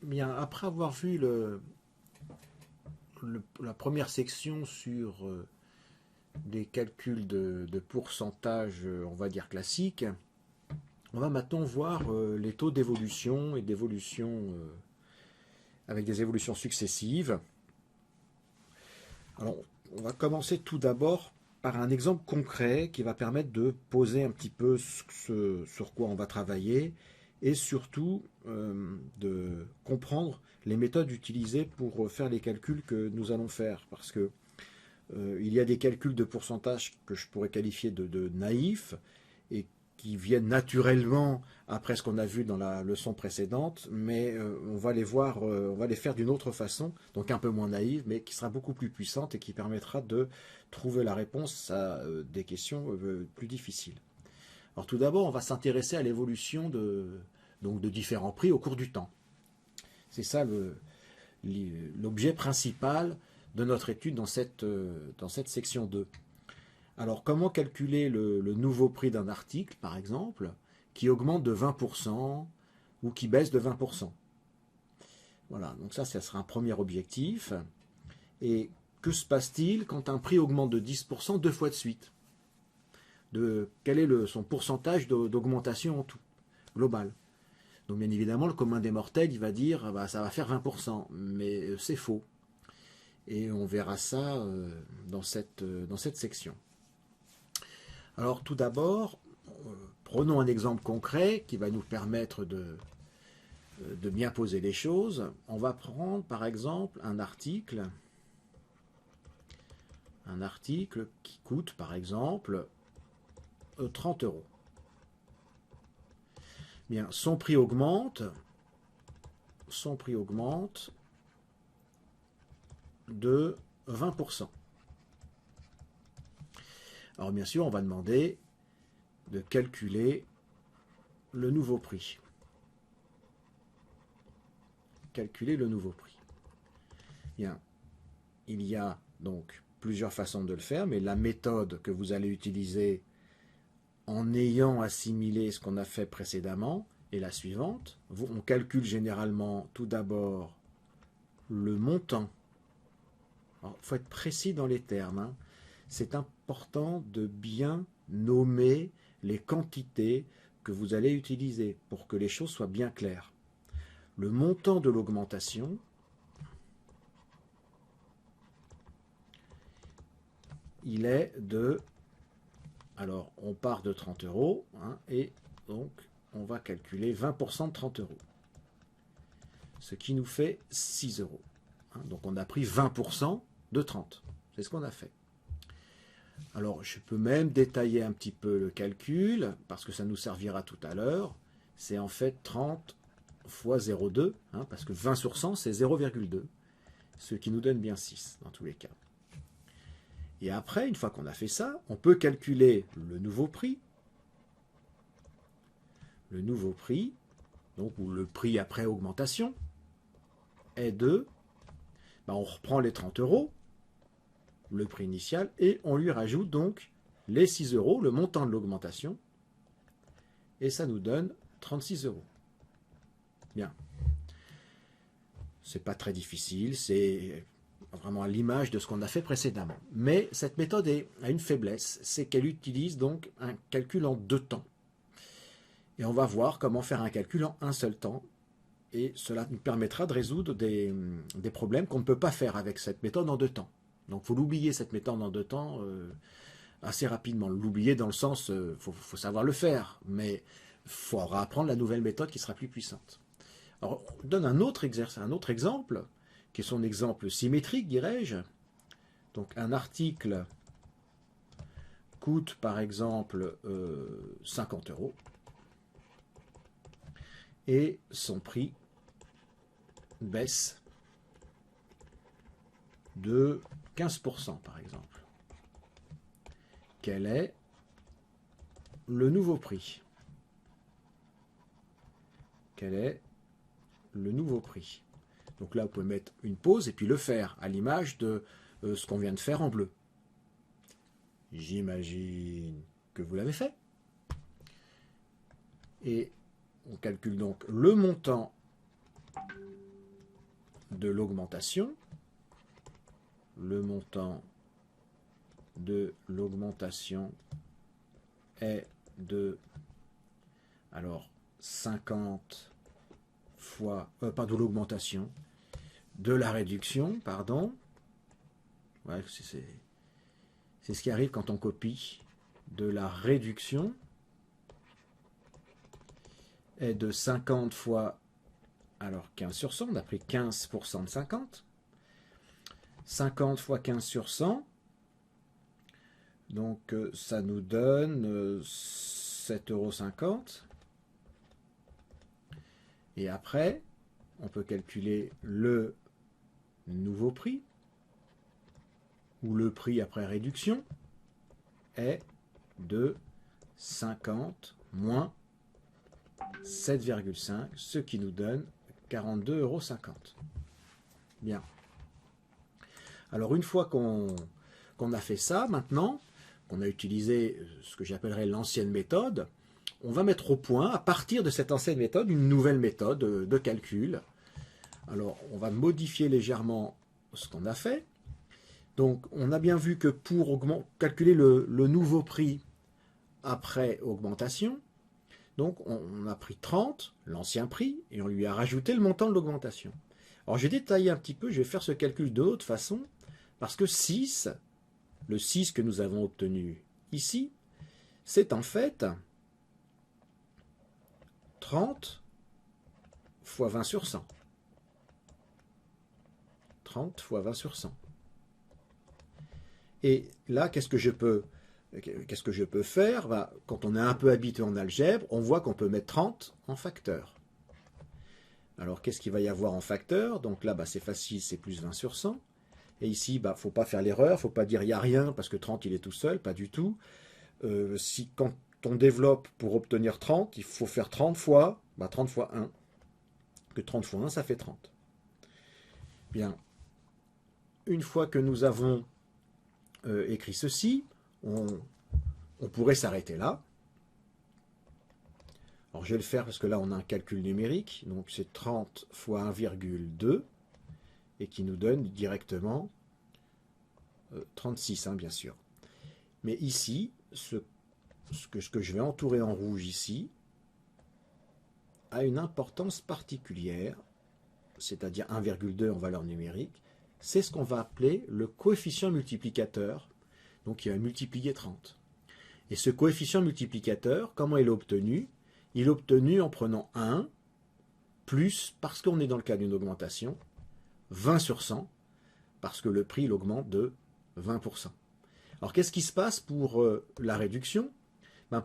Bien, après avoir vu la première section sur des calculs de pourcentage, on va dire classiques, on va maintenant voir les taux d'évolution et d'évolution avec des évolutions successives. Alors, on va commencer tout d'abord par un exemple concret qui va permettre de poser un petit peu sur quoi on va travailler et surtout de comprendre les méthodes utilisées pour faire les calculs que nous allons faire. Parce que il y a des calculs de pourcentage que je pourrais qualifier de naïfs et qui viennent naturellement après ce qu'on a vu dans la leçon précédente, mais on va les voir, on va les faire d'une autre façon, donc un peu moins naïve, mais qui sera beaucoup plus puissante et qui permettra de trouver la réponse à des questions plus difficiles. Alors tout d'abord, on va s'intéresser à l'évolution de différents prix au cours du temps. C'est ça l'objet principal de notre étude dans cette section 2. Alors, comment calculer le nouveau prix d'un article, par exemple, qui augmente de 20% ou qui baisse de 20%? Voilà, donc ça sera un premier objectif. Et que se passe-t-il quand un prix augmente de 10% deux fois de suite? Quel est son pourcentage d'augmentation en tout, global? Donc bien évidemment, le commun des mortels, il va dire ah bah, ça va faire 20%, mais c'est faux. Et on verra ça dans cette section. Alors tout d'abord, prenons un exemple concret qui va nous permettre de bien poser les choses. On va prendre par exemple un article qui coûte par exemple 30 euros. Bien, son prix augmente de 20%. Alors bien sûr, on va demander de calculer le nouveau prix. Calculer le nouveau prix. Bien, il y a donc plusieurs façons de le faire, mais la méthode que vous allez utiliser en ayant assimilé ce qu'on a fait précédemment est la suivante. On calcule généralement tout d'abord le montant. Il faut être précis dans les termes. Hein. C'est important de bien nommer les quantités que vous allez utiliser pour que les choses soient bien claires. Le montant de l'augmentation, il est de... Alors, on part de 30 euros, hein, et donc on va calculer 20% de 30 euros. Ce qui nous fait 6 euros. Hein, donc on a pris 20% de 30. C'est ce qu'on a fait. Alors, je peux même détailler un petit peu le calcul, parce que ça nous servira tout à l'heure. C'est en fait 30 fois 0,2, hein, parce que 20 sur 100, c'est 0,2, ce qui nous donne bien 6 dans tous les cas. Et après, une fois qu'on a fait ça, on peut calculer le nouveau prix. Le nouveau prix, donc, ou le prix après augmentation, est de... on reprend les 30 euros, le prix initial, et on lui rajoute donc les 6 euros, le montant de l'augmentation, et ça nous donne 36 euros. Bien. C'est pas très difficile, c'est vraiment à l'image de ce qu'on a fait précédemment. Mais cette méthode a une faiblesse, c'est qu'elle utilise donc un calcul en 2 temps. Et on va voir comment faire un calcul en un seul temps. Et cela nous permettra de résoudre des problèmes qu'on ne peut pas faire avec cette méthode en 2 temps. Donc il faut l'oublier, cette méthode en 2 temps, assez rapidement. L'oublier dans le sens, faut savoir le faire, mais il faudra apprendre la nouvelle méthode qui sera plus puissante. Alors, on donne un autre exemple, qui est son exemple symétrique, dirais-je. Donc, un article coûte, par exemple, 50 euros. Et son prix baisse de 15%, par exemple. Quel est le nouveau prix? Quel est le nouveau prix? Donc là, vous pouvez mettre une pause et puis le faire, à l'image de ce qu'on vient de faire en bleu. J'imagine que vous l'avez fait. Et on calcule donc le montant de l'augmentation, le montant de l'augmentation est de, alors, 50 fois, pas de l'augmentation, de la réduction, pardon. Ouais, c'est ce qui arrive quand on copie. De la réduction est de 50 fois, alors 15 sur 100, on a pris 15% de 50. 50 fois 15 sur 100, donc ça nous donne 7,50 €. Et après, on peut calculer le nouveau prix, ou le prix après réduction, est de 50 moins 7,5, ce qui nous donne 42,50 €. Bien. Alors une fois qu'on a fait ça, maintenant, qu'on a utilisé ce que j'appellerais l'ancienne méthode, on va mettre au point, à partir de cette ancienne méthode, une nouvelle méthode de calcul. Alors, on va modifier légèrement ce qu'on a fait. Donc, on a bien vu que pour calculer le nouveau prix après augmentation, donc on a pris 30, l'ancien prix, et on lui a rajouté le montant de l'augmentation. Alors, je vais détailler un petit peu, je vais faire ce calcul de l'autre façon, parce que 6, le 6 que nous avons obtenu ici, c'est en fait 30 fois 20 sur 100. 30 fois 20 sur 100. Et là, qu'est-ce que je peux faire? Quand on est un peu habitué en algèbre, on voit qu'on peut mettre 30 en facteur. Alors, qu'est-ce qu'il va y avoir en facteur? Donc là, c'est facile, c'est plus 20 sur 100. Et ici, il ne faut pas faire l'erreur, il ne faut pas dire il n'y a rien, parce que 30, il est tout seul, pas du tout. Quand on développe pour obtenir 30, il faut faire 30 fois, 30 fois 1. Que 30 fois 1, ça fait 30. Bien. Une fois que nous avons écrit ceci, on pourrait s'arrêter là. Alors je vais le faire parce que là on a un calcul numérique, donc c'est 30 fois 1,2 et qui nous donne directement 36, bien sûr. Mais ici, ce que je vais entourer en rouge ici a une importance particulière, c'est-à-dire 1,2 en valeur numérique, c'est ce qu'on va appeler le coefficient multiplicateur, donc il va multiplier 30. Et ce coefficient multiplicateur, comment il est obtenu? Il est obtenu en prenant 1, plus, parce qu'on est dans le cas d'une augmentation, 20 sur 100, parce que le prix il augmente de 20%. Alors qu'est-ce qui se passe pour la réduction?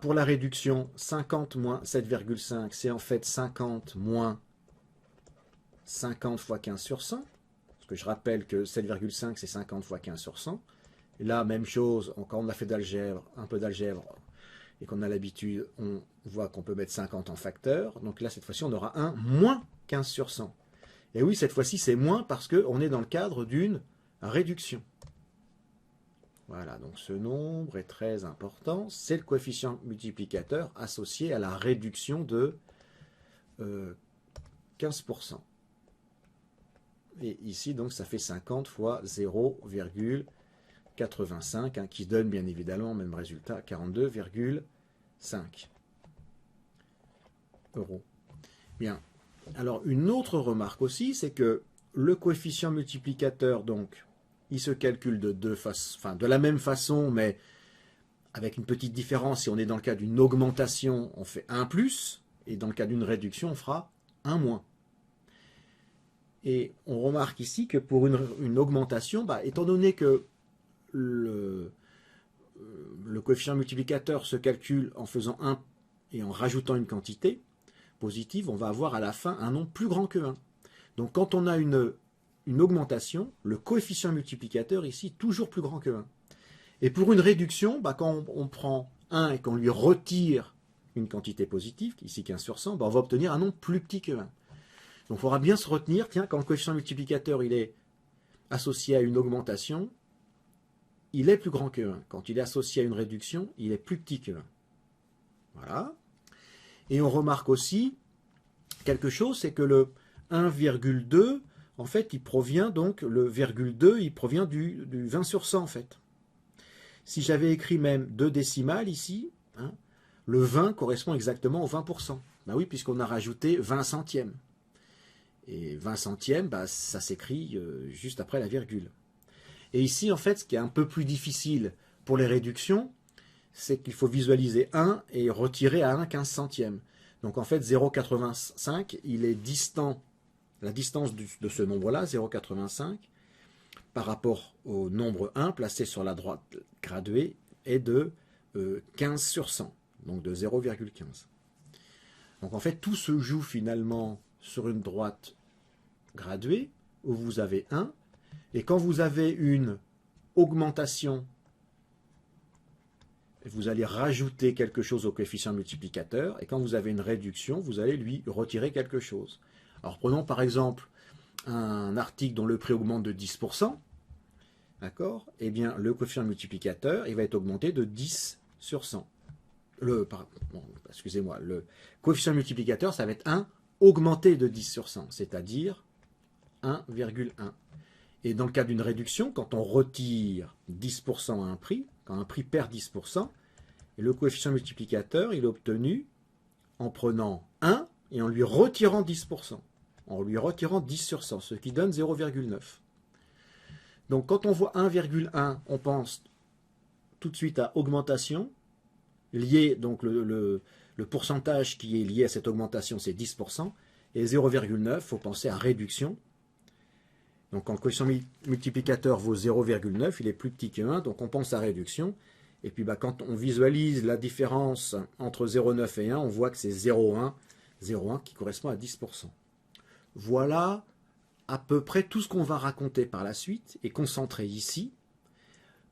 Pour la réduction, 50 moins 7,5, c'est en fait 50 moins 50 fois 15 sur 100. Parce que je rappelle que 7,5 c'est 50 fois 15 sur 100. Et là, même chose, quand on a fait un peu d'algèbre, et qu'on a l'habitude, on voit qu'on peut mettre 50 en facteur. Donc là, cette fois-ci, on aura 1 moins 15 sur 100. Et oui, cette fois-ci, c'est moins parce qu'on est dans le cadre d'une réduction. Voilà, donc ce nombre est très important. C'est le coefficient multiplicateur associé à la réduction de 15%. Et ici, donc, ça fait 50 fois 0,85, qui donne bien évidemment le même résultat, 42,5 €. Bien. Alors, une autre remarque aussi, c'est que le coefficient multiplicateur, donc, il se calcule de la même façon, mais avec une petite différence. Si on est dans le cas d'une augmentation, on fait 1 plus, et dans le cas d'une réduction, on fera 1 moins. Et on remarque ici que pour une augmentation, étant donné que le coefficient multiplicateur se calcule en faisant 1 et en rajoutant une quantité positive, on va avoir à la fin un nombre plus grand que 1. Donc quand on a une augmentation, le coefficient multiplicateur ici toujours plus grand que 1. Et pour une réduction, quand on prend 1 et qu'on lui retire une quantité positive, ici 15 sur 100, on va obtenir un nombre plus petit que 1. Donc il faudra bien se retenir, quand le coefficient multiplicateur il est associé à une augmentation, il est plus grand que 1. Quand il est associé à une réduction, il est plus petit que 1. Voilà. Et on remarque aussi quelque chose, c'est que le 1,2, en fait, il provient donc, le virgule 2, il provient du 20 sur 100 en fait. Si j'avais écrit même 2 décimales ici, hein, le 20 correspond exactement au 20%. Ben oui, puisqu'on a rajouté 20 centièmes. Et 20 centièmes, bah, ça s'écrit juste après la virgule. Et ici, en fait, ce qui est un peu plus difficile pour les réductions, c'est qu'il faut visualiser 1 et retirer à 1 15 centièmes. Donc en fait, 0,85, il est distant, la distance de ce nombre-là, 0,85, par rapport au nombre 1 placé sur la droite graduée, est de 15 sur 100, donc de 0,15. Donc en fait, tout se joue finalement sur une droite graduée, où vous avez 1, et quand vous avez une augmentation, vous allez rajouter quelque chose au coefficient multiplicateur, et quand vous avez une réduction, vous allez lui retirer quelque chose. Alors prenons par exemple un article dont le prix augmente de 10%, d'accord? Eh bien, le coefficient multiplicateur, il va être augmenté de 10 sur 100. Excusez-moi, le coefficient multiplicateur, ça va être 1 augmenté de 10 sur 100, c'est-à-dire 1,1. Et dans le cas d'une réduction, quand on retire 10% à un prix, quand un prix perd 10%, et le coefficient multiplicateur, il est obtenu en prenant 1 et en lui retirant 10%, en lui retirant 10 sur 100, ce qui donne 0,9. Donc quand on voit 1,1, on pense tout de suite à augmentation, lié, donc le pourcentage qui est lié à cette augmentation, c'est 10%, et 0,9, il faut penser à réduction. Donc quand le coefficient multiplicateur vaut 0,9, il est plus petit que 1, donc on pense à réduction. Et puis bah, quand on visualise la différence entre 0,9 et 1, on voit que c'est 0,1 qui correspond à 10%. Voilà à peu près tout ce qu'on va raconter par la suite et concentrer ici,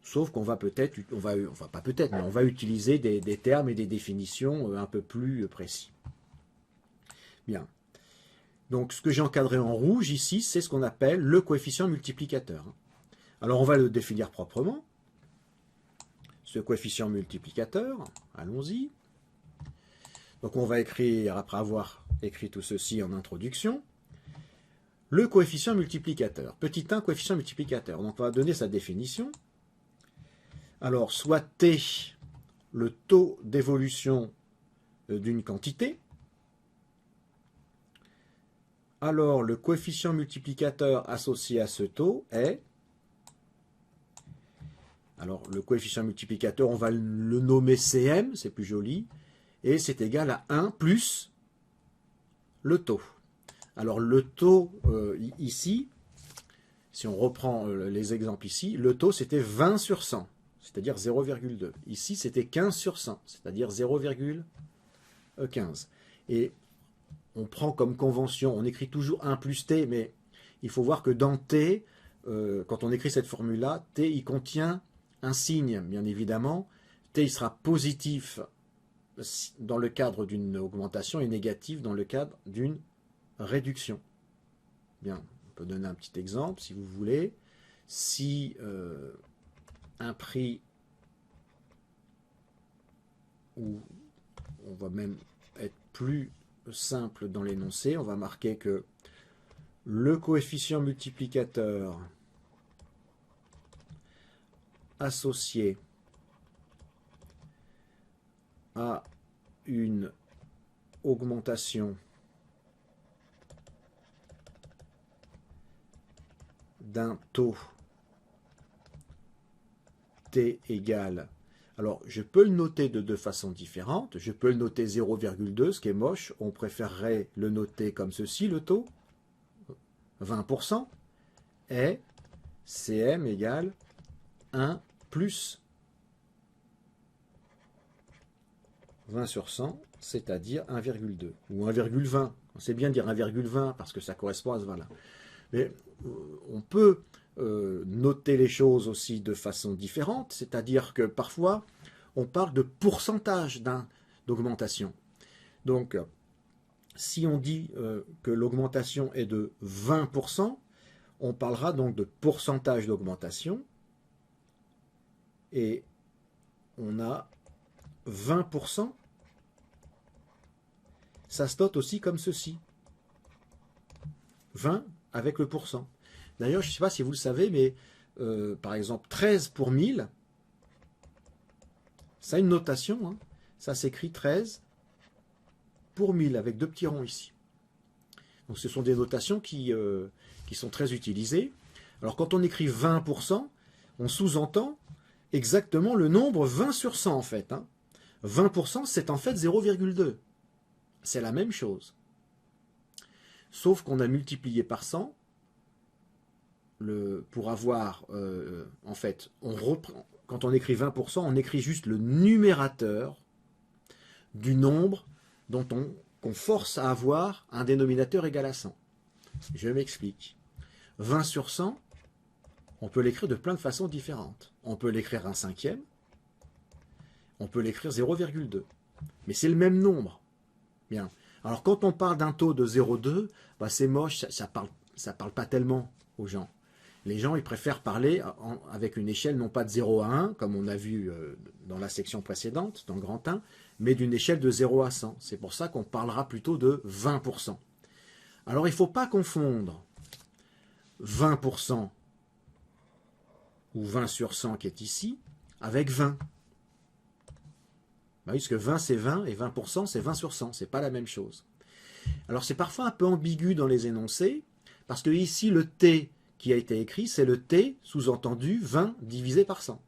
sauf qu'on va peut-être, on va utiliser des termes et des définitions un peu plus précis. Bien. Donc ce que j'ai encadré en rouge ici, c'est ce qu'on appelle le coefficient multiplicateur. Alors on va le définir proprement. Ce coefficient multiplicateur, allons-y. Donc on va écrire, après avoir écrit tout ceci en introduction, le coefficient multiplicateur. Petit 1, coefficient multiplicateur. Donc on va donner sa définition. Alors soit T, le taux d'évolution d'une quantité. Alors le coefficient multiplicateur associé à ce taux est... Alors le coefficient multiplicateur, on va le nommer Cm, c'est plus joli, et c'est égal à 1 plus le taux. Alors le taux ici, si on reprend les exemples ici, le taux c'était 20 sur 100, c'est-à-dire 0,2. Ici c'était 15 sur 100, c'est-à-dire 0,15. Et on prend comme convention, on écrit toujours 1 plus t, mais il faut voir que dans t, quand on écrit cette formule-là, t il contient un signe, bien évidemment. T il sera positif dans le cadre d'une augmentation et négatif dans le cadre d'une réduction. Bien, on peut donner un petit exemple si vous voulez. Si un prix, ou on va même être plus simple dans l'énoncé, on va marquer que le coefficient multiplicateur associé à une augmentation d'un taux t égale, alors je peux le noter de deux façons différentes. Je peux le noter 0,2, ce qui est moche. On préférerait le noter comme ceci, le taux, 20%, et Cm égale 1 plus 20 sur 100, c'est-à-dire 1,2, ou 1,20. On sait bien dire 1,20 parce que ça correspond à ce valeur. Mais on peut noter les choses aussi de façon différente, c'est-à-dire que parfois on parle de pourcentage d'augmentation. Donc si on dit que l'augmentation est de 20%, on parlera donc de pourcentage d'augmentation, et on a 20%, ça se note aussi comme ceci. 20 avec le pourcent. D'ailleurs, je ne sais pas si vous le savez, mais par exemple, 13 pour 1000, ça a une notation, hein. Ça s'écrit 13 pour 1000, avec deux petits ronds ici. Donc ce sont des notations qui sont très utilisées. Alors quand on écrit 20%, on sous-entend exactement le nombre 20 sur 100 en fait, hein. 20%, c'est en fait 0,2. C'est la même chose. Sauf qu'on a multiplié par 100 pour avoir, en fait, quand on écrit 20%, on écrit juste le numérateur du nombre qu'on force à avoir un dénominateur égal à 100. Je m'explique. 20 sur 100, on peut l'écrire de plein de façons différentes. On peut l'écrire un cinquième, on peut l'écrire 0,2. Mais c'est le même nombre. Bien. Alors quand on parle d'un taux de 0,2, bah c'est moche, ça parle pas tellement aux gens. Les gens, ils préfèrent parler avec une échelle non pas de 0 à 1, comme on a vu dans la section précédente, dans le grand 1, mais d'une échelle de 0 à 100. C'est pour ça qu'on parlera plutôt de 20%. Alors il ne faut pas confondre 20% ou 20 sur 100 qui est ici, avec 20. Bah oui, parce que 20 c'est 20 et 20% c'est 20 sur 100, c'est pas la même chose. Alors c'est parfois un peu ambigu dans les énoncés, parce que ici le T qui a été écrit, c'est le T, sous-entendu 20 divisé par 100.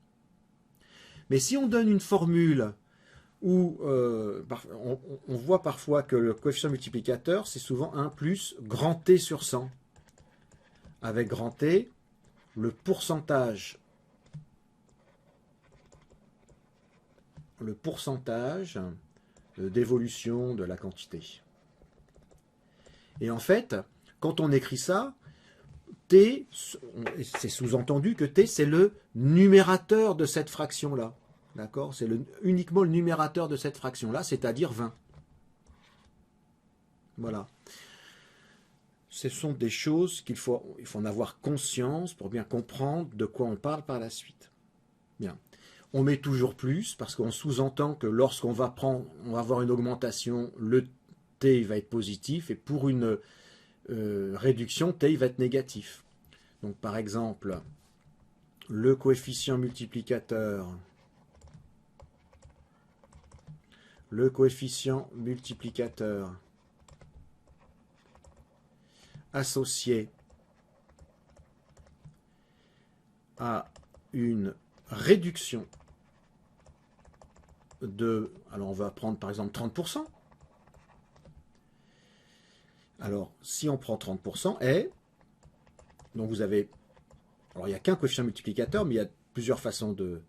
Mais si on donne une formule où on voit parfois que le coefficient multiplicateur, c'est souvent 1 plus grand T sur 100. Avec grand T, le pourcentage d'évolution de la quantité. Et en fait, quand on écrit ça, T, c'est sous-entendu que T, c'est le numérateur de cette fraction-là. D'accord? C'est uniquement le numérateur de cette fraction-là, c'est-à-dire 20. Voilà. Ce sont des choses il faut en avoir conscience pour bien comprendre de quoi on parle par la suite. Bien. On met toujours plus parce qu'on sous-entend que lorsqu'on va avoir une augmentation, le T va être positif et pour une réduction, T va être négatif. Donc par exemple, le coefficient multiplicateur associé à une réduction de, alors on va prendre par exemple 30%. Alors, si on prend 30%, donc vous avez, alors il n'y a qu'un coefficient multiplicateur, mais il y a plusieurs façons de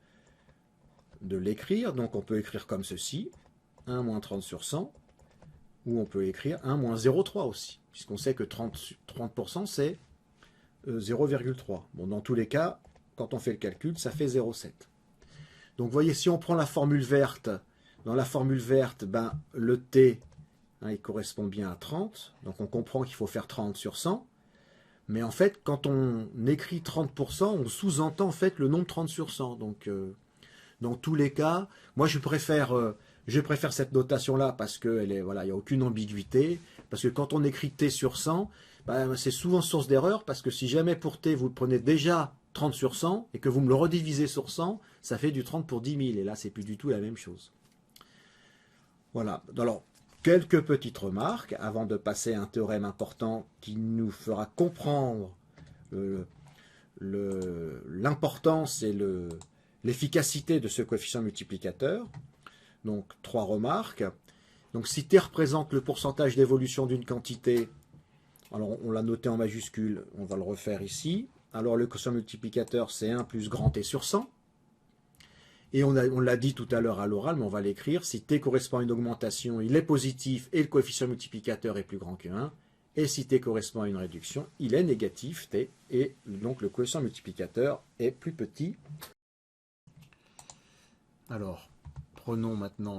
l'écrire. Donc on peut écrire comme ceci, 1 moins 30 sur 100, ou on peut écrire 1 moins 0,3 aussi, puisqu'on sait que 30% c'est 0,3. Bon, dans tous les cas, quand on fait le calcul, ça fait 0,7. Donc vous voyez, si on prend la formule verte, dans la formule verte, ben, le T, il correspond bien à 30, donc on comprend qu'il faut faire 30 sur 100, mais en fait, quand on écrit 30%, on sous-entend en fait le nombre 30 sur 100, donc dans tous les cas, moi je préfère cette notation-là parce qu'il voilà, n'y a aucune ambiguïté, parce que quand on écrit T sur 100, ben, c'est souvent source d'erreur, parce que si jamais pour T, vous le prenez déjà 30 sur 100, et que vous me le redivisez sur 100, ça fait du 30 pour 10 000, et là c'est plus du tout la même chose. Voilà, alors quelques petites remarques avant de passer à un théorème important qui nous fera comprendre l'importance et l'efficacité de ce coefficient multiplicateur. Donc 3 remarques. Donc si T représente le pourcentage d'évolution d'une quantité, alors on l'a noté en majuscule, on va le refaire ici. Alors le quotient multiplicateur c'est 1 plus grand T sur 100. Et on l'a dit tout à l'heure à l'oral, mais on va l'écrire. Si T correspond à une augmentation, il est positif et le coefficient multiplicateur est plus grand que 1. Et si T correspond à une réduction, il est négatif, T, et donc le quotient multiplicateur est plus petit. Alors,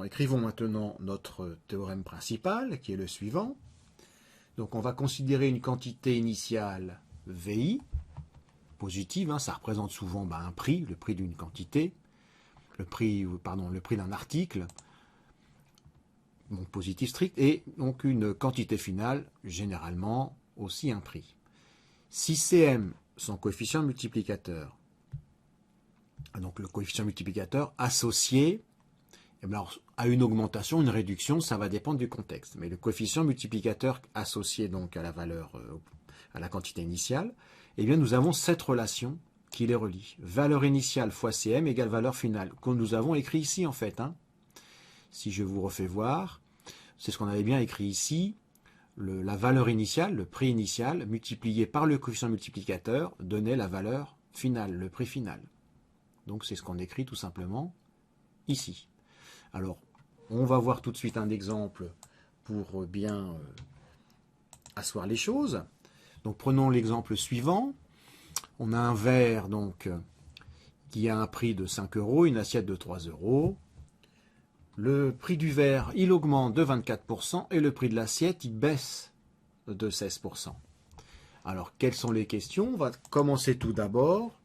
écrivons maintenant notre théorème principal, qui est le suivant. Donc on va considérer une quantité initiale VI, positive, ça représente souvent un prix, le prix d'une quantité. Le prix d'un article, donc positif strict, et donc une quantité finale, généralement aussi un prix. Si CM, son coefficient multiplicateur, donc le coefficient multiplicateur associé eh bien, alors, à une augmentation, une réduction, ça va dépendre du contexte. Mais le coefficient multiplicateur associé donc à la valeur, à la quantité initiale, eh bien nous avons cette relation qui les relie. Valeur initiale fois CM égale valeur finale, que nous avons écrit ici en fait. Hein. Si je vous refais voir, c'est ce qu'on avait bien écrit ici. La valeur initiale, le prix initial, multiplié par le coefficient multiplicateur, donnait la valeur finale, le prix final. Donc c'est ce qu'on écrit tout simplement ici. Alors, on va voir tout de suite un exemple pour bien asseoir les choses. Donc prenons l'exemple suivant. On a un verre donc, qui a un prix de 5 euros, une assiette de 3 euros. Le prix du verre, il augmente de 24% et le prix de l'assiette, il baisse de 16%. Alors, quelles sont les questions? On va commencer tout d'abord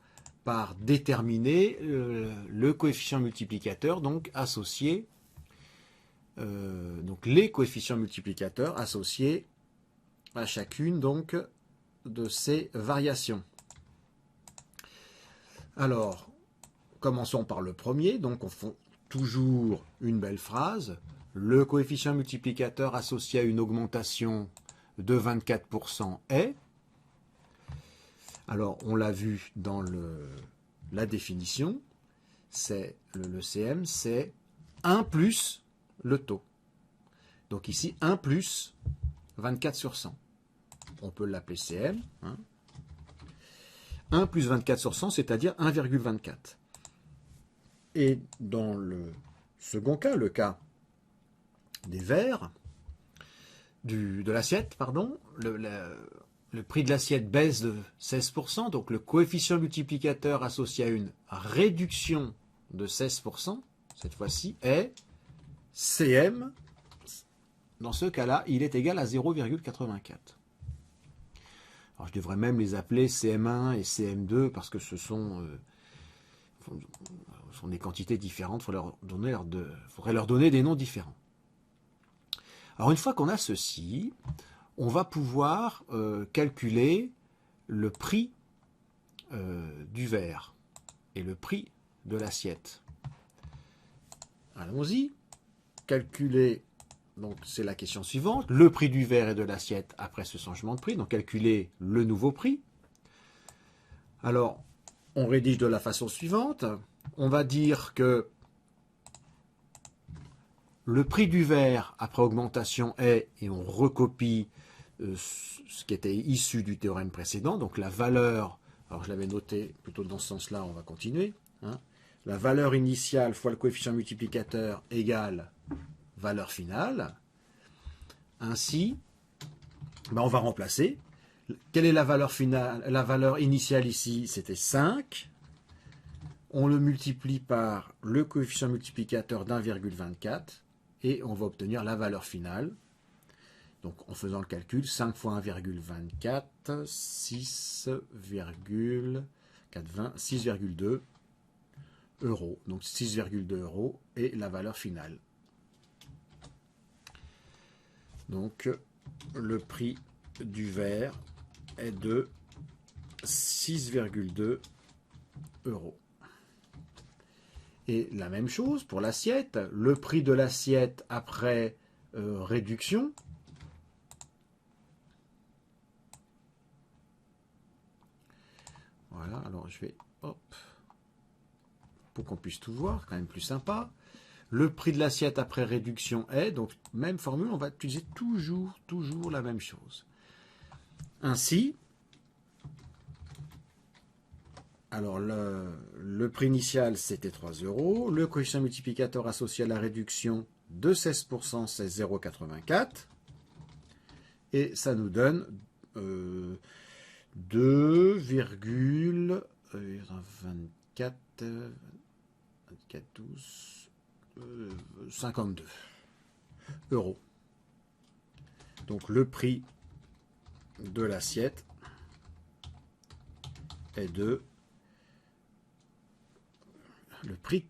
par déterminer le coefficient multiplicateur donc associé, donc les coefficients multiplicateurs associés à chacune donc de ces variations. Alors, commençons par le premier, donc on fait toujours une belle phrase. Le coefficient multiplicateur associé à une augmentation de 24% est. Alors, on l'a vu dans la définition, c'est le CM, c'est 1 plus le taux. Donc ici, 1 plus 24 sur 100. On peut l'appeler CM. Hein. 1 plus 24 sur 100, c'est-à-dire 1,24. Et dans le second cas, le cas des verres, de l'assiette, pardon, le prix de l'assiette baisse de 16%, donc le coefficient multiplicateur associé à une réduction de 16%, cette fois-ci, est CM. Dans ce cas-là, il est égal à 0,84. Alors je devrais même les appeler CM1 et CM2 parce que ce sont des quantités différentes, il faudrait leur donner des noms différents. Alors une fois qu'on a ceci, on va pouvoir calculer le prix du verre et le prix de l'assiette. Allons-y. Calculer, donc c'est la question suivante, le prix du verre et de l'assiette après ce changement de prix, donc calculer le nouveau prix. Alors, on rédige de la façon suivante. On va dire que le prix du verre après augmentation est, et on recopie ce qui était issu du théorème précédent, donc la valeur, alors je l'avais noté plutôt dans ce sens-là, on va continuer, hein, la valeur initiale fois le coefficient multiplicateur égale valeur finale. Ainsi, on va remplacer. Quelle est la valeur finale? La valeur initiale ici, c'était 5. On le multiplie par le coefficient multiplicateur d'1,24 et on va obtenir la valeur finale. Donc en faisant le calcul, 5 fois 1,24, 6,2 euros. Donc 6,2 euros est la valeur finale. Donc le prix du verre est de 6,2 euros. Et la même chose pour l'assiette. Le prix de l'assiette après réduction. Voilà, alors je vais, hop, pour qu'on puisse tout voir, quand même plus sympa. Le prix de l'assiette après réduction est, donc même formule, on va utiliser toujours la même chose. Ainsi, alors le prix initial c'était 3 euros, le coefficient multiplicateur associé à la réduction de 16%, c'est 0,84, et ça nous donne 52 euros. Donc le prix de l'assiette est de le prix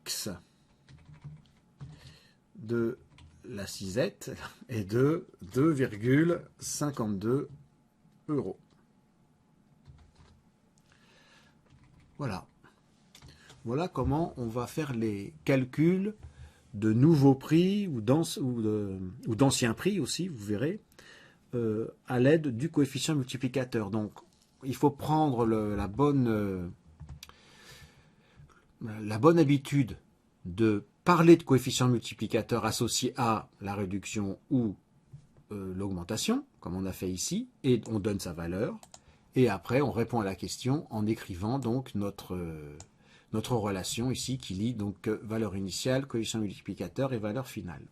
de la cisette est de 2,52 euros. Voilà. Voilà comment on va faire les calculs de nouveaux prix ou d'anciens prix aussi, vous verrez, à l'aide du coefficient multiplicateur. Donc, il faut prendre la bonne habitude de parler de coefficient multiplicateur associé à la réduction ou l'augmentation, comme on a fait ici, et on donne sa valeur. Et après, on répond à la question en écrivant donc notre relation ici qui lie donc valeur initiale, coefficient multiplicateur et valeur finale.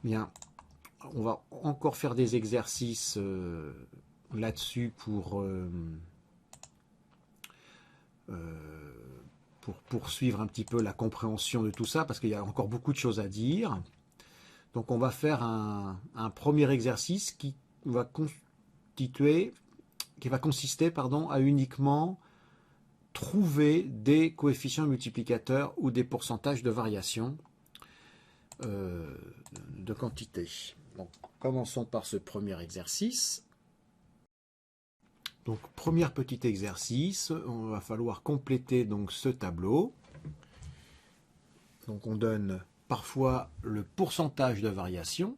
Bien, on va encore faire des exercices là-dessus pour poursuivre un petit peu la compréhension de tout ça, parce qu'il y a encore beaucoup de choses à dire. Donc on va faire un premier exercice qui va consister à uniquement trouver des coefficients multiplicateurs ou des pourcentages de variation de quantité. Donc, commençons par ce premier exercice. Donc, premier petit exercice, on va falloir compléter donc ce tableau. Donc, on donne parfois le pourcentage de variation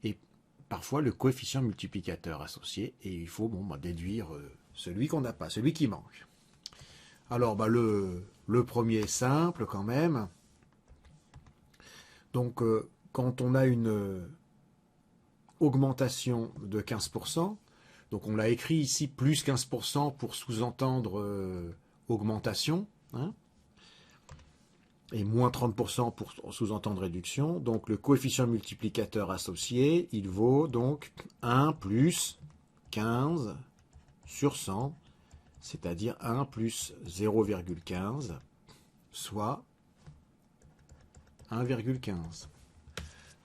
et parfois le coefficient multiplicateur associé. Et il faut déduire celui qu'on n'a pas, celui qui manque. Alors, le premier est simple quand même. Donc, quand on a une augmentation de 15%, donc on l'a écrit ici plus 15% pour sous-entendre augmentation, hein, et moins 30% pour sous-entendre réduction. Donc le coefficient multiplicateur associé, il vaut donc 1 plus 15 sur 100, c'est-à-dire 1 plus 0,15, soit 1,15.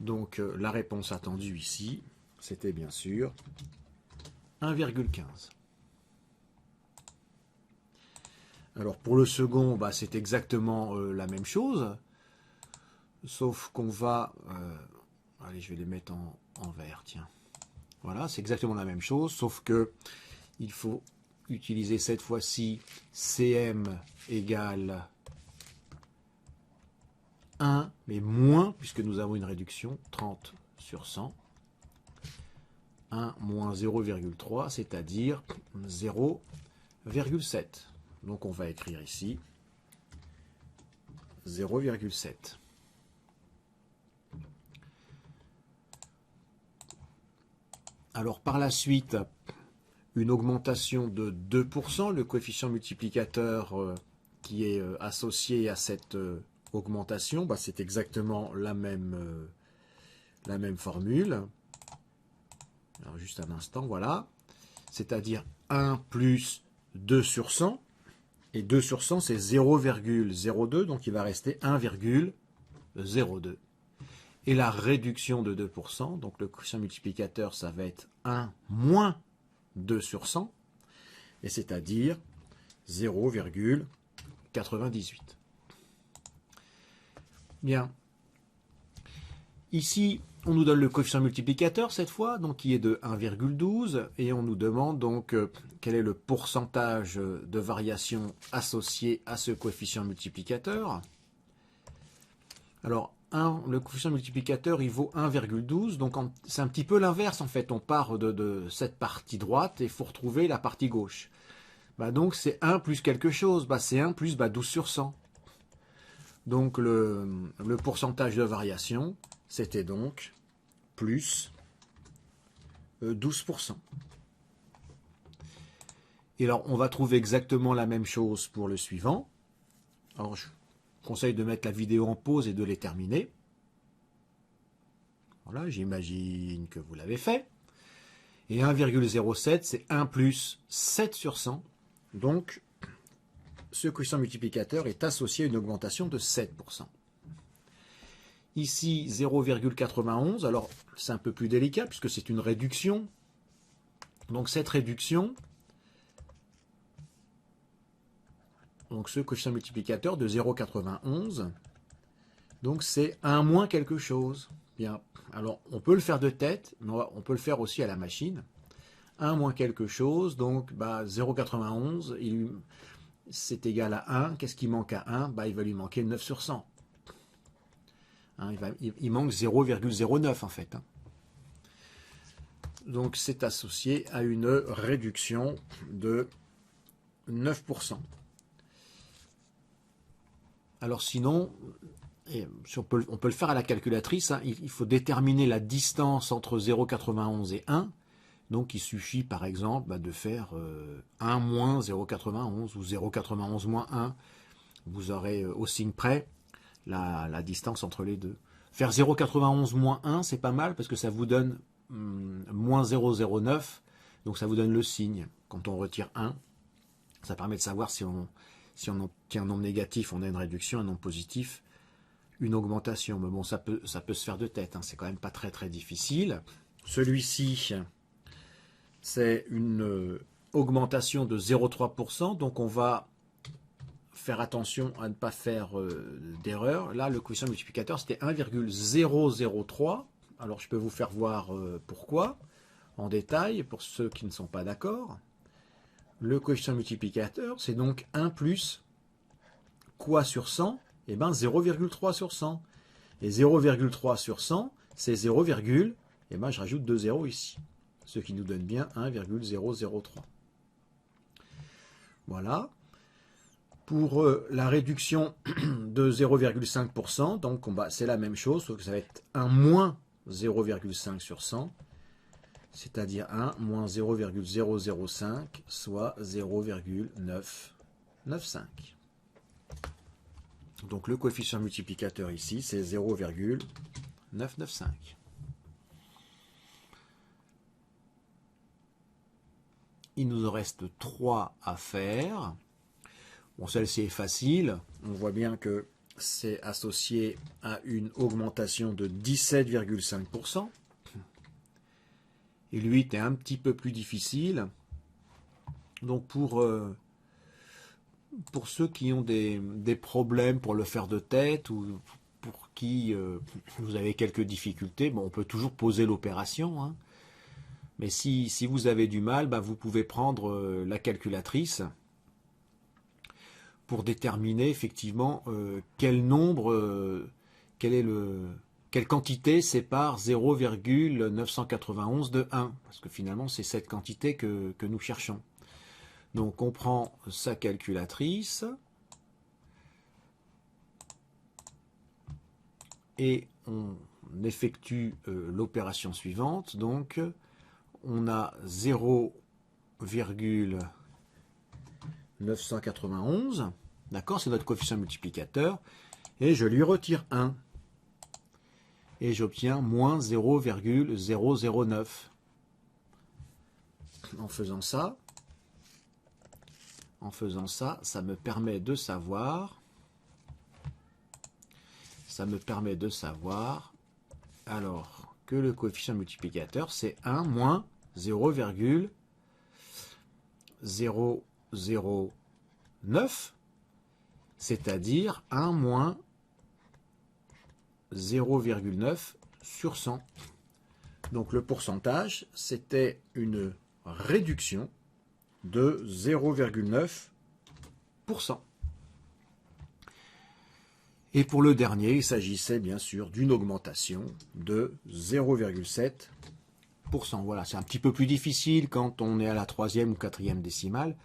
Donc la réponse attendue ici, c'était bien sûr 1,15. Alors pour le second, c'est exactement la même chose, sauf qu'on va... allez, je vais les mettre en vert, tiens. Voilà, c'est exactement la même chose, sauf que il faut utiliser cette fois-ci CM égale 1, mais moins, puisque nous avons une réduction, 30 sur 100. 1 moins 0,3, c'est-à-dire 0,7. Donc on va écrire ici 0,7. Alors par la suite, une augmentation de 2%, le coefficient multiplicateur qui est associé à cette augmentation, c'est exactement la même formule. Alors juste un instant, voilà. C'est-à-dire 1 plus 2 sur 100. Et 2 sur 100, c'est 0,02, donc il va rester 1,02. Et la réduction de 2%, donc le coefficient multiplicateur, ça va être 1 moins 2 sur 100, et c'est-à-dire 0,98. Bien. Ici, on nous donne le coefficient multiplicateur cette fois, donc qui est de 1,12, et on nous demande donc quel est le pourcentage de variation associé à ce coefficient multiplicateur. Alors, le coefficient multiplicateur, il vaut 1,12, donc c'est un petit peu l'inverse en fait. On part de cette partie droite et il faut retrouver la partie gauche. Donc c'est 1 plus quelque chose, c'est 1 plus 12 sur 100. Donc le pourcentage de variation, c'était donc plus 12%. Et alors, on va trouver exactement la même chose pour le suivant. Alors, je conseille de mettre la vidéo en pause et de les terminer. Voilà, j'imagine que vous l'avez fait. Et 1,07, c'est 1 plus 7 sur 100. Donc, ce coefficient multiplicateur est associé à une augmentation de 7%. Ici, 0,91. Alors, c'est un peu plus délicat puisque c'est une réduction. Donc, cette réduction, donc ce coefficient multiplicateur de 0,91, donc c'est 1 moins quelque chose. Bien, alors on peut le faire de tête, mais on peut le faire aussi à la machine. 1 moins quelque chose, donc 0,91, c'est égal à 1. Qu'est-ce qui manque à 1? Il va lui manquer 9 sur 100. Il manque 0,09 en fait. Donc c'est associé à une réduction de 9%. Alors sinon, on peut le faire à la calculatrice, il faut déterminer la distance entre 0,91 et 1. Donc il suffit par exemple de faire 1 moins 0,91 ou 0,91 moins 1. Vous aurez au signe près la distance entre les deux. Faire 0,91 moins 1, c'est pas mal parce que ça vous donne moins 0,09. Donc ça vous donne le signe. Quand on retire 1, ça permet de savoir si on obtient un nombre négatif, on a une réduction, un nombre positif, une augmentation. Mais bon, ça peut se faire de tête, c'est quand même pas très très difficile. Celui-ci, c'est une augmentation de 0,3%, donc on va faire attention à ne pas faire d'erreur. Là, le coefficient multiplicateur, c'était 1,003. Alors, je peux vous faire voir pourquoi, en détail, pour ceux qui ne sont pas d'accord. Le coefficient multiplicateur, c'est donc 1 plus quoi sur 100? 0,3 sur 100. Et 0,3 sur 100, c'est 0, je rajoute 2 zéros ici. Ce qui nous donne bien 1,003. Voilà. Pour la réduction de 0,5%, donc c'est la même chose, sauf que ça va être 1 moins 0,5 sur 100, c'est-à-dire 1 moins 0,005, soit 0,995. Donc le coefficient multiplicateur ici, c'est 0,995. Il nous en reste 3 à faire. Bon, celle-ci est facile. On voit bien que c'est associé à une augmentation de 17,5%. Et lui est un petit peu plus difficile. Donc pour ceux qui ont des problèmes pour le faire de tête ou pour qui vous avez quelques difficultés, on peut toujours poser l'opération. Mais si vous avez du mal, vous pouvez prendre la calculatrice pour déterminer effectivement quel nombre, quelle quantité sépare 0,991 de 1. Parce que finalement, c'est cette quantité que nous cherchons. Donc on prend sa calculatrice et on effectue l'opération suivante. Donc on a 0,991, d'accord, c'est notre coefficient multiplicateur, et je lui retire 1. Et j'obtiens moins 0,009. En faisant ça, ça me permet de savoir, alors que le coefficient multiplicateur, c'est 1 moins 0,009, c'est-à-dire 1 moins 0,9 sur 100. Donc le pourcentage, c'était une réduction de 0,9%. Et pour le dernier, il s'agissait bien sûr d'une augmentation de 0,7%. Voilà, c'est un petit peu plus difficile quand on est à la 3e ou 4e décimale,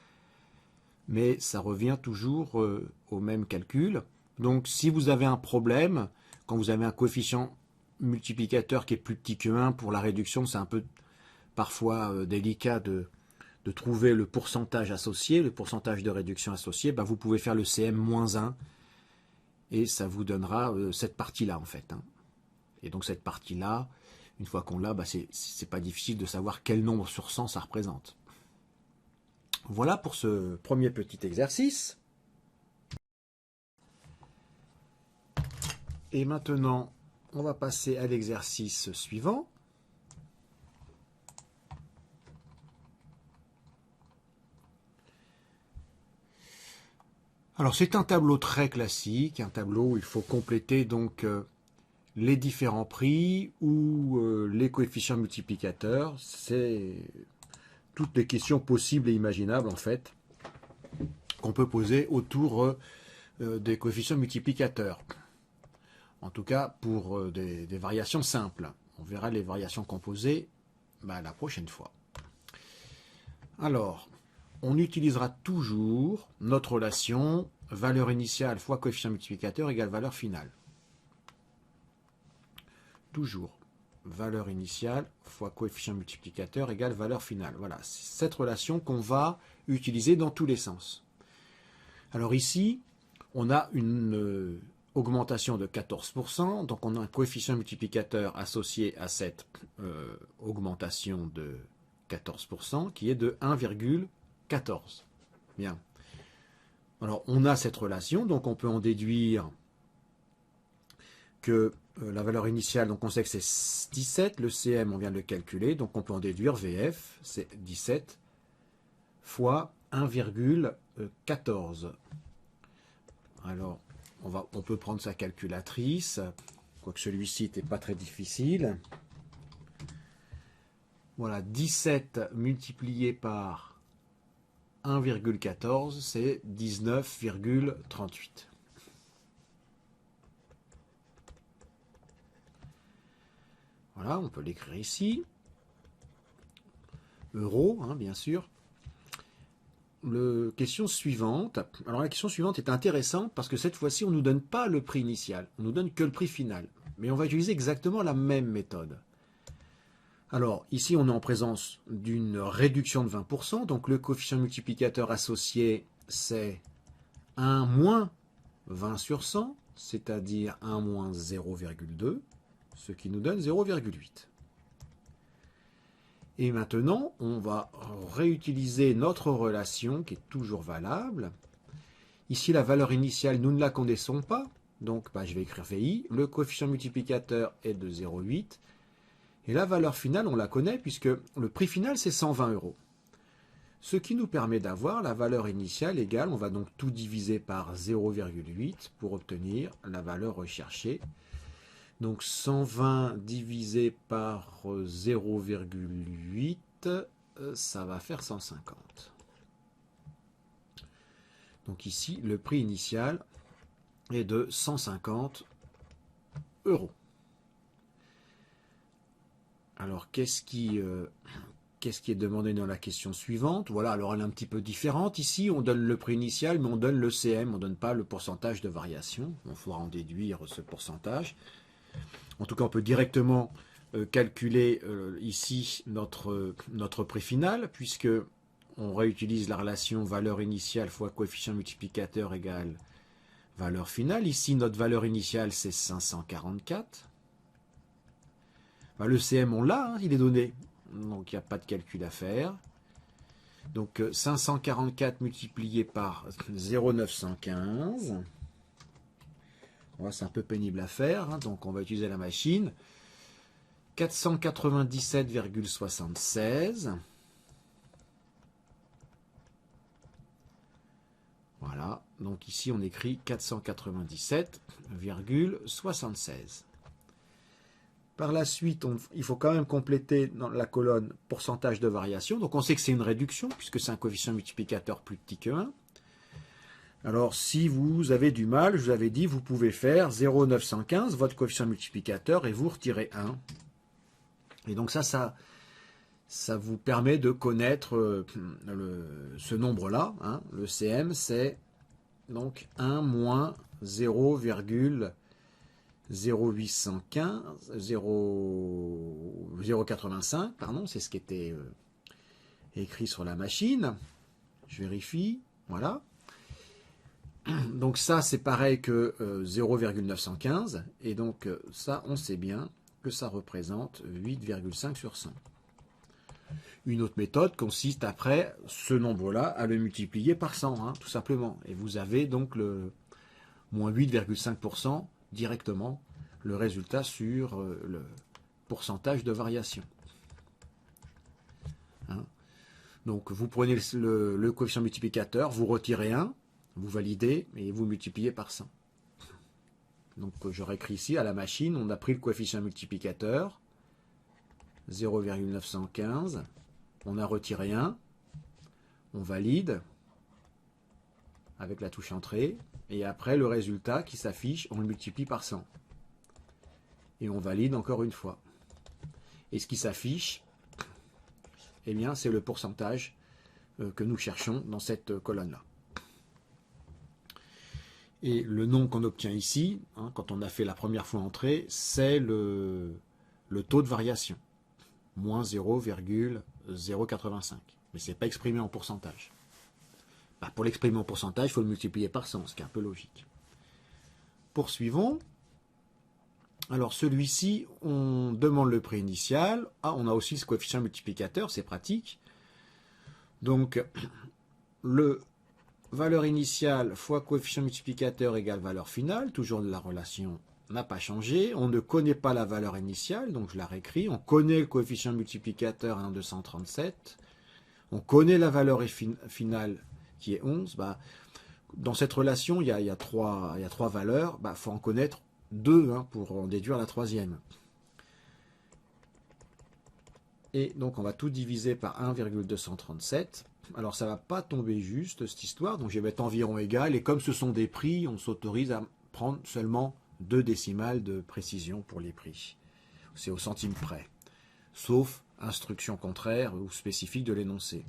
mais ça revient toujours au même calcul. Donc si vous avez un problème, quand vous avez un coefficient multiplicateur qui est plus petit que 1, pour la réduction, c'est un peu parfois délicat de trouver le pourcentage associé, le pourcentage de réduction associé, vous pouvez faire le CM-1 et ça vous donnera cette partie-là en fait. Et donc cette partie-là, une fois qu'on l'a, c'est pas difficile de savoir quel nombre sur 100 ça représente. Voilà pour ce premier petit exercice. Et maintenant, on va passer à l'exercice suivant. Alors c'est un tableau très classique, un tableau où il faut compléter donc les différents prix ou les coefficients multiplicateurs. C'est toutes les questions possibles et imaginables, en fait, qu'on peut poser autour des coefficients multiplicateurs. En tout cas, pour des variations simples. On verra les variations composées la prochaine fois. Alors, on utilisera toujours notre relation valeur initiale fois coefficient multiplicateur égale valeur finale. Toujours. Valeur initiale fois coefficient multiplicateur égale valeur finale. Voilà, c'est cette relation qu'on va utiliser dans tous les sens. Alors ici, on a une augmentation de 14%, donc on a un coefficient multiplicateur associé à cette augmentation de 14% qui est de 1,14. Bien. Alors on a cette relation, donc on peut en déduire que la valeur initiale, donc on sait que c'est 17, le CM on vient de le calculer, donc on peut en déduire VF, c'est 17 fois 1,14. Alors on peut prendre sa calculatrice, quoique celui-ci n'était pas très difficile. Voilà, 17 multiplié par 1,14, c'est 19,38. Voilà, on peut l'écrire ici. Euros, hein, bien sûr. Question suivante. Alors la question suivante est intéressante parce que cette fois-ci, on ne nous donne pas le prix initial. On nous donne que le prix final. Mais on va utiliser exactement la même méthode. Alors, ici, on est en présence d'une réduction de 20%. Donc, le coefficient multiplicateur associé, c'est 1 moins 20 sur 100, c'est-à-dire 1 moins 0,2, ce qui nous donne 0,8. Et maintenant, on va réutiliser notre relation qui est toujours valable. Ici, la valeur initiale, nous ne la connaissons pas. Donc, je vais écrire VI. Le coefficient multiplicateur est de 0,8. Et la valeur finale, on la connaît puisque le prix final, c'est 120 €. Ce qui nous permet d'avoir la valeur initiale égale, on va donc tout diviser par 0,8 pour obtenir la valeur recherchée. Donc 120 divisé par 0,8, ça va faire 150. Donc ici, le prix initial est de 150 €. Alors, qu'est-ce qui est demandé dans la question suivante? Voilà, alors elle est un petit peu différente. Ici, on donne le prix initial, mais on donne le CM, on ne donne pas le pourcentage de variation. Il faudra en déduire ce pourcentage. En tout cas, on peut directement calculer ici notre prix final, puisque on réutilise la relation valeur initiale fois coefficient multiplicateur égale valeur finale. Ici, notre valeur initiale, c'est 544. Le CM, on l'a, hein, il est donné. Donc, il n'y a pas de calcul à faire. Donc, 544 multiplié par 0,915. Voilà, c'est un peu pénible à faire. Hein, donc, on va utiliser la machine. 497,76. Voilà. Donc, ici, on écrit 497,76. Par la suite, il faut quand même compléter dans la colonne pourcentage de variation. Donc on sait que c'est une réduction, puisque c'est un coefficient multiplicateur plus petit que 1. Alors si vous avez du mal, je vous avais dit, vous pouvez faire 0,915, votre coefficient multiplicateur, et vous retirez 1. Et donc ça vous permet de connaître ce nombre-là. Hein. Le CM, c'est donc 1 moins 0,0815, 0,85, pardon, c'est ce qui était écrit sur la machine. Je vérifie, voilà. Donc ça, c'est pareil que 0,915, et donc ça, on sait bien que ça représente 8,5 sur 100. Une autre méthode consiste après ce nombre-là à le multiplier par 100, hein, tout simplement. Et vous avez donc le moins 8,5% directement le résultat sur le pourcentage de variation. Hein. Donc vous prenez le coefficient multiplicateur, vous retirez 1, vous validez et vous multipliez par 100. Donc je réécris ici à la machine, on a pris le coefficient multiplicateur 0,915 on a retiré 1, on valide avec la touche entrée, et après le résultat qui s'affiche, on le multiplie par 100. Et on valide encore une fois. Et ce qui s'affiche, eh bien, c'est le pourcentage que nous cherchons dans cette colonne-là. Et le nom qu'on obtient ici, hein, quand on a fait la première fois entrée, c'est le taux de variation, moins 0,085. Mais ce n'est pas exprimé en pourcentage. Bah, pour l'exprimer en pourcentage, il faut le multiplier par 100, ce qui est un peu logique. Poursuivons. Alors celui-ci, on demande le prix initial. Ah, on a aussi ce coefficient multiplicateur, c'est pratique. Donc, le valeur initiale fois coefficient multiplicateur égale valeur finale. Toujours la relation n'a pas changé. On ne connaît pas la valeur initiale, donc je la réécris. On connaît le coefficient multiplicateur 1,237. On connaît la valeur finale qui est 11. Bah, dans cette relation, il y a trois valeurs. Il faut en connaître 2 pour en déduire la troisième. Et donc on va tout diviser par 1,237. Alors ça ne va pas tomber juste cette histoire, donc je vais mettre environ égal, et comme ce sont des prix, on s'autorise à prendre seulement 2 décimales de précision pour les prix. C'est au centime près, sauf instruction contraire ou spécifique de l'énoncé.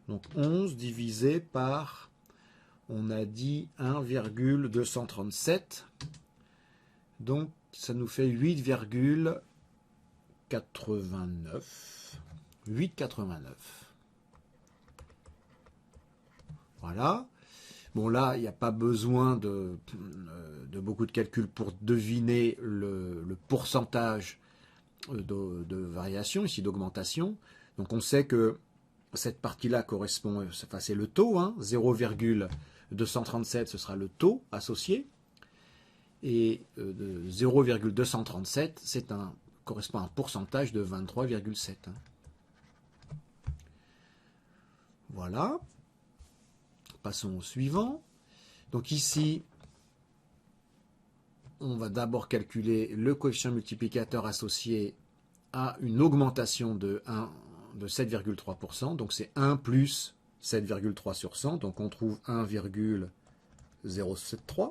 Donc 11 divisé par, on a dit 1,237. Donc, ça nous fait 8,89. 8,89. Voilà. Bon, là, il n'y a pas besoin de beaucoup de calculs pour deviner le pourcentage de variation, ici d'augmentation. Donc, on sait que cette partie-là correspond, enfin, c'est le taux, 0,237, ce sera le taux associé. Et 0,237, correspond à un pourcentage de 23,7. Voilà. Passons au suivant. Donc ici, on va d'abord calculer le coefficient multiplicateur associé à une augmentation de 7,3%. Donc c'est 1 plus 7,3 sur 100. Donc on trouve 1,073.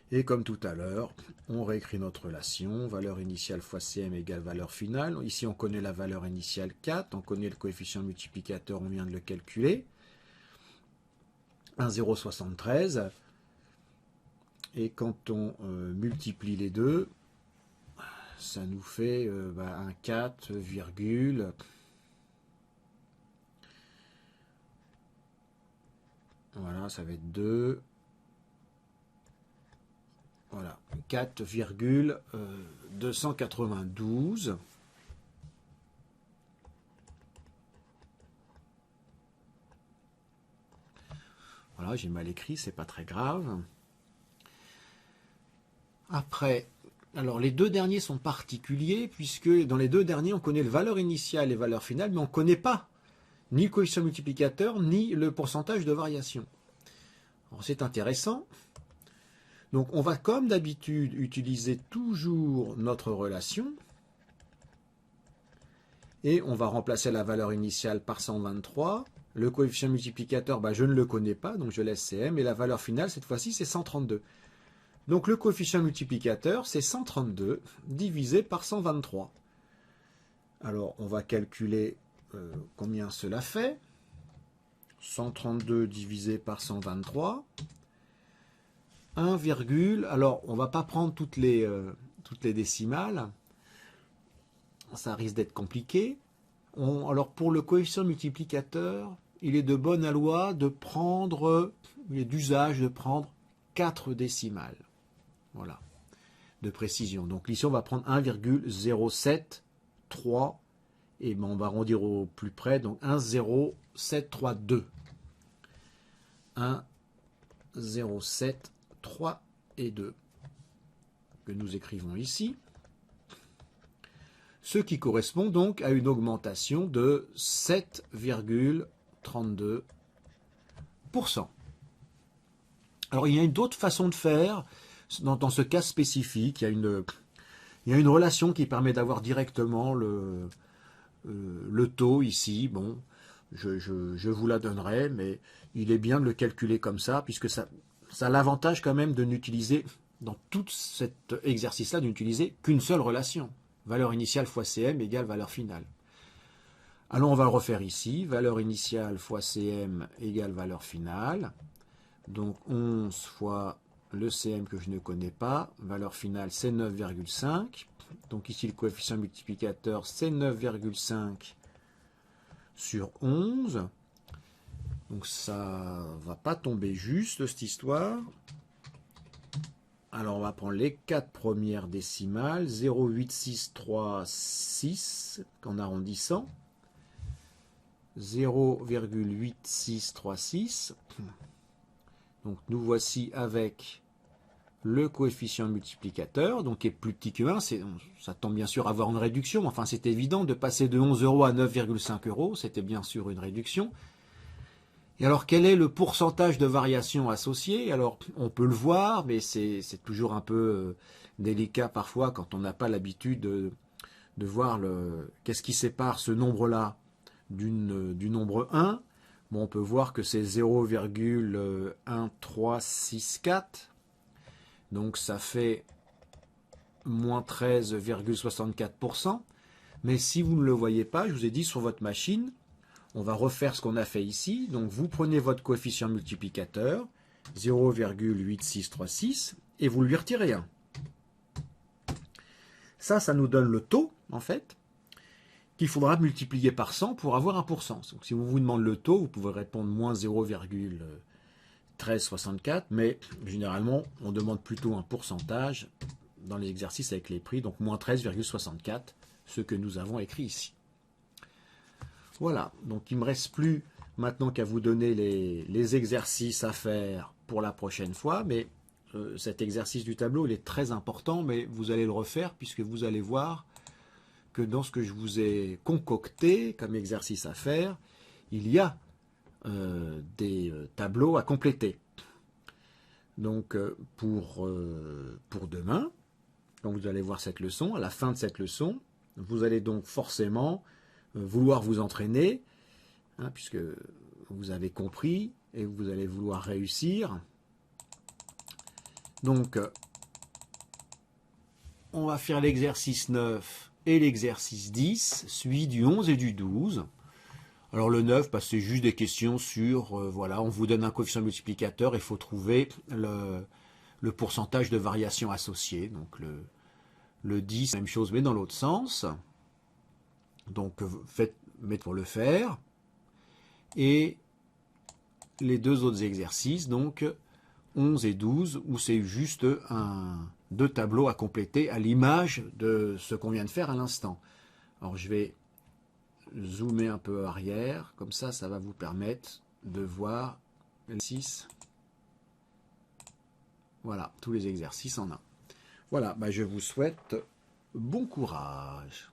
Et comme tout à l'heure, on réécrit notre relation, valeur initiale fois CM égale valeur finale. Ici, on connaît la valeur initiale 4, on connaît le coefficient multiplicateur, on vient de le calculer. 1,073. Et quand on multiplie les deux, ça nous fait un 4, voilà, ça va être 2. Voilà, 4,292. Voilà, j'ai mal écrit, c'est pas très grave. Après, alors les deux derniers sont particuliers, puisque dans les deux derniers, on connaît la valeur initiale et la valeur finale, mais on ne connaît pas ni le coefficient multiplicateur, ni le pourcentage de variation. Alors c'est intéressant. Donc on va comme d'habitude utiliser toujours notre relation et on va remplacer la valeur initiale par 123. Le coefficient multiplicateur, je ne le connais pas, donc je laisse CM, et la valeur finale cette fois-ci c'est 132. Donc le coefficient multiplicateur c'est 132 divisé par 123. Alors on va calculer combien cela fait. 132 divisé par 123. 1, alors on ne va pas prendre toutes les décimales, ça risque d'être compliqué. Alors pour le coefficient multiplicateur, il est de bonne loi de prendre, il est d'usage de prendre 4 décimales. Voilà, de précision. Donc ici on va prendre 1,073 et on va arrondir au plus près, donc 1,0732. 1,07 3 et 2 que nous écrivons ici, ce qui correspond donc à une augmentation de 7,32%. Alors il y a une autre façon de faire dans ce cas spécifique, il y a une relation qui permet d'avoir directement le taux ici, bon, je vous la donnerai, mais il est bien de le calculer comme ça, puisque ça a l'avantage quand même de n'utiliser, dans tout cet exercice-là, de n'utiliser qu'une seule relation. Valeur initiale fois CM égale valeur finale. Alors on va le refaire ici, valeur initiale fois CM égale valeur finale. Donc 11 fois le CM que je ne connais pas, valeur finale c'est 9,5. Donc ici le coefficient multiplicateur c'est 9,5 sur 11. Donc ça va pas tomber juste cette histoire. Alors on va prendre les 4 premières décimales, 0,8636 en arrondissant. 0,8636. Donc nous voici avec le coefficient multiplicateur, donc qui est plus petit que 1. Ça tend bien sûr à avoir une réduction. Enfin, c'est évident de passer de 11 € à 9,5 €. C'était bien sûr une réduction. Et alors, quel est le pourcentage de variation associé? Alors, on peut le voir, mais c'est toujours un peu délicat parfois quand on n'a pas l'habitude de voir qu'est-ce qui sépare ce nombre-là du nombre 1. Bon, on peut voir que c'est 0,1364. Donc ça fait moins 13,64%. Mais si vous ne le voyez pas, je vous ai dit sur votre machine, on va refaire ce qu'on a fait ici. Donc vous prenez votre coefficient multiplicateur, 0,8636, et vous lui retirez 1. Ça nous donne le taux, en fait, qu'il faudra multiplier par 100 pour avoir 1%. Donc si on vous demande le taux, vous pouvez répondre moins 0,1364, mais généralement, on demande plutôt un pourcentage dans les exercices avec les prix, donc moins 13,64, ce que nous avons écrit ici. Voilà, donc il ne me reste plus maintenant qu'à vous donner les exercices à faire pour la prochaine fois, mais cet exercice du tableau, il est très important, mais vous allez le refaire puisque vous allez voir que dans ce que je vous ai concocté comme exercice à faire, il y a des tableaux à compléter. Donc pour demain, quand vous allez voir cette leçon, à la fin de cette leçon, vous allez donc forcément vouloir vous entraîner, hein, puisque vous avez compris et vous allez vouloir réussir. Donc on va faire l'exercice 9 et l'exercice 10, suivi du 11 et du 12. Alors le 9, bah, c'est juste des questions sur, voilà, on vous donne un coefficient multiplicateur, il faut trouver le pourcentage de variation associée. Donc le 10, même chose, mais dans l'autre sens. Donc faites pour le faire. Et les deux autres exercices, donc 11 et 12, où c'est juste deux tableaux à compléter à l'image de ce qu'on vient de faire à l'instant. Alors je vais zoomer un peu arrière, comme ça va vous permettre de voir l'exercice. Voilà, tous les exercices en un. Voilà, bah je vous souhaite bon courage.